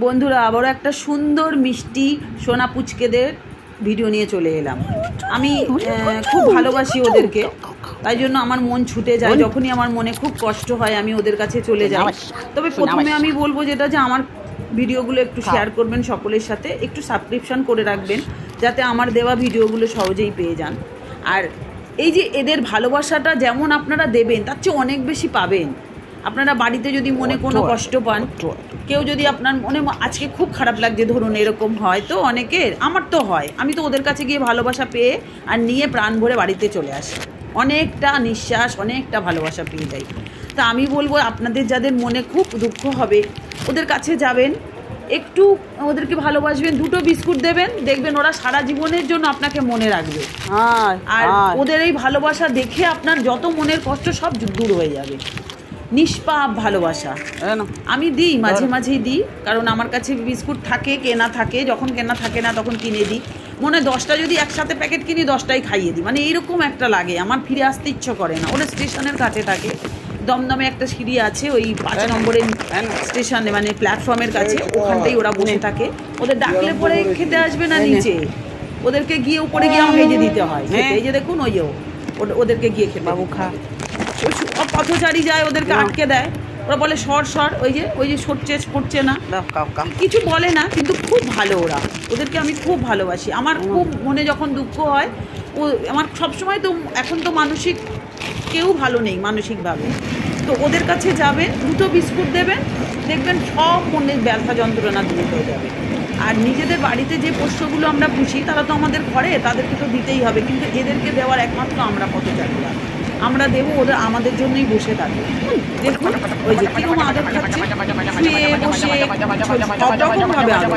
বন্ধুরা আবারও একটা সুন্দর মিষ্টি সোনা পুচকেদের ভিডিও নিয়ে চলে এলাম। আমি খুব ভালোবাসি ওদেরকে, তাই জন্য আমার মন ছুটে যায়। যখনই আমার মনে খুব কষ্ট হয় আমি ওদের কাছে চলে যাই। তবে প্রথমে আমি বলবো যেটা যে আমার ভিডিওগুলো একটু শেয়ার করবেন সকলের সাথে, একটু সাবস্ক্রিপশন করে রাখবেন যাতে আমার দেওয়া ভিডিওগুলো সহজেই পেয়ে যান। আর এই যে এদের ভালোবাসাটা যেমন আপনারা দেবেন তার চেয়ে অনেক বেশি পাবেন। আপনারা বাড়িতে যদি মনে কোনো কষ্ট পান, কেউ যদি আপনার মনে আজকে খুব খারাপ লাগছে, ধরুন এরকম হয় তো অনেকের, আমার তো হয়, আমি তো ওদের কাছে গিয়ে ভালোবাসা পেয়ে আর নিয়ে প্রাণ ভরে বাড়িতে চলে আসি, অনেকটা নিঃশ্বাস, অনেকটা ভালোবাসা পেয়ে যাই। তা আমি বলবো আপনাদের যাদের মনে খুব দুঃখ হবে ওদের কাছে যাবেন, একটু ওদেরকে ভালোবাসবেন, দুটো বিস্কুট দেবেন, দেখবেন ওরা সারা জীবনের জন্য আপনাকে মনে রাখবে। আর ওদের এই ভালোবাসা দেখে আপনার যত মনের কষ্ট সব দূর হয়ে যাবে। নিষ্পাপ ভালোবাসা আমি দিই, মাঝে মাঝেই দিই, কারণ আমার কাছে বিস্কুট থাকে, কেনা থাকে, যখন কেনা থাকে না তখন কিনে দিই। মনে 10টা যদি একসাথে প্যাকেট কিনি 10টাই খাইয়ে দিই, মানে এইরকম একটা লাগে, আমার ফিরে আসতে ইচ্ছে করে না। ওরা স্টেশনের কাছে থাকে, দমদমে একটা সিঁড়ি আছে ওই 5 নম্বরের স্টেশনে, মানে প্ল্যাটফর্মের কাছে, ওখানটাই ওরা বসে থাকে। ওদের ডাকলে পরে খেতে আসবে না নিচে, ওদেরকে গিয়ে উপরে গিয়ে আমাকে যে দিতে হয়। এই যে দেখুন ওই যে ওদেরকে গিয়ে খেতে, বাবু খা। পথচারী যায় ওদেরকে আটকে দেয়, ওরা বলে সর সর, ওই যে পড়ছে না, কিছু বলে না, কিন্তু খুব ভালো ওরা, ওদেরকে আমি খুব ভালোবাসি। আমার খুব মনে যখন দুঃখ হয়, ও আমার সবসময় তো, এখন তো মানসিক কেউ ভালো নেই মানসিকভাবে, তো ওদের কাছে যাবেন, দুটো বিস্কুট দেবেন, দেখবেন সব মনের ব্যথা যন্ত্রণা দূর হয়ে যাবে। আর নিজেদের বাড়িতে যে পোষ্যগুলো আমরা পুষি তারা তো আমাদের ঘরে, তাদেরকে তো দিতেই হবে, কিন্তু এদেরকে দেওয়ার একমাত্র আমরা পথচারীরা, আমরা দেবো, ওদের আমাদের জন্যই বসে থাকবে। দেখুন ওই যে কিরকম আদর খাচ্ছে, শুয়ে বসে সব রকমভাবে আদর।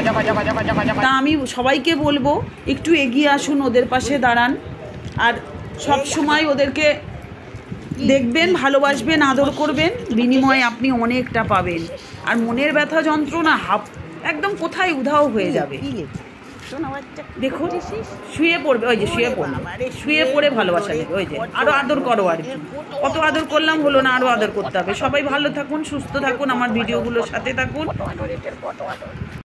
তা আমি সবাইকে বলবো একটু এগিয়ে আসুন, ওদের পাশে দাঁড়ান, আর সব সময় ওদেরকে দেখবেন, ভালোবাসবেন, আদর করবেন, বিনিময়ে আপনি অনেকটা পাবেন। আর মনের ব্যথা যন্ত্রণা একদম কোথায় উধাও হয়ে যাবে। দেখুন শুয়ে পড়বে, ওই যে শুয়ে পড়ে ভালোবাসা দেবে, ওই যে আরো আদর করো, আর কি কত আদর করলাম হলো না, আরো আদর করতে হবে। সবাই ভালো থাকুন, সুস্থ থাকুন, আমার ভিডিওগুলোর সাথে থাকুন।